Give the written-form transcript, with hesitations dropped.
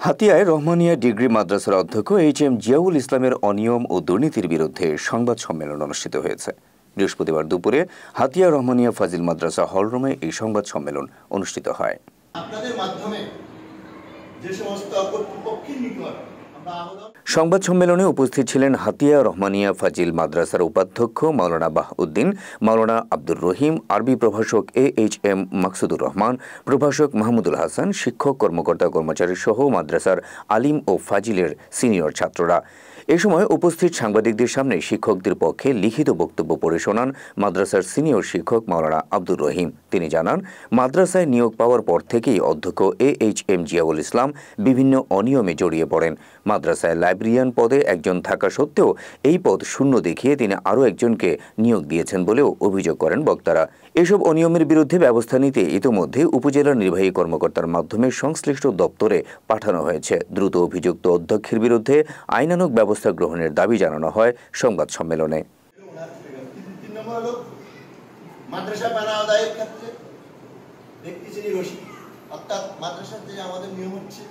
হাতিয়ায় Rahmania degree মাদ্রাসার অধ্যক্ষ HM. Ziaul ইসলামের অনিয়ম ও দুর্নীতির বিরুদ্ধে সংবাদ সম্মেলন অনুষ্ঠিত হয়েছে। বৃহস্পতিবার দুপুরে হাতিয়া রহমানিয়া ফাজিল মাদ্রাসা হলরুমে এই সংবাদ সম্মেলন অনুষ্ঠিত হয়। আপনাদের মাধ্যমে যে সমস্ত কর্তৃপক্ষের নিকট সংবাদ সম্মেলনে উপস্থিত ছিলেন হাতিয়া রহমানিয়া ফাজিল মাদ্রাসার উপাধ্যক্ষ মাওলানা বাহউদ্দিন, মাওলানা আব্দুর রহিম, আরবি প্রভাষক এইচ.এম. মাকসুদুর রহমান, প্রভাষক মাহমুদুল হাসান, শিক্ষক কর্মকর্তা কর্মচারী সহ মাদ্রাসার আলিম ও ফাজিলের সিনিয়র ছাত্ররা। এ সময় উপস্থিত সাংবাদিকদের সামনে শিক্ষকদের পক্ষে লিখিত বক্তব্য পড়ে শোনান মাদ্রাসার সিনিয়র শিক্ষক মাওলানা আব্দুর রহিম। তিনি জানান, মাদ্রাসায় নিয়োগ পাওয়ার পর থেকেই অধ্যক্ষ এইচ.এম. জিয়াউল ইসলাম বিভিন্ন অনিয়মে জড়িয়ে পড়েন। মাদ্রাসায় লাইব্রেরিয়ান পদে একজন থাকা সত্ত্বেও এই পদ শূন্য দেখিয়ে তিনি আরও একজনকে নিয়োগ দিয়েছেন বলেও অভিযোগ করেন বক্তারা। এসব অনিয়মের বিরুদ্ধে ব্যবস্থা নিতে ইতোমধ্যে উপজেলা নির্বাহী কর্মকর্তার মাধ্যমে সংশ্লিষ্ট দপ্তরে পাঠানো হয়েছে। দ্রুত অভিযুক্ত অধ্যক্ষের বিরুদ্ধে আইনানুগ ব্যবস্থা গ্রহণের দাবি জানানো হয় সংবাদ সম্মেলনে। মাদ্রাসা পানা আদায়ের ক্ষেত্রে ব্যক্তি শ্রেণী রসিদ, অর্থাৎ মাদ্রাসার যে আমাদের নিয়ম হচ্ছে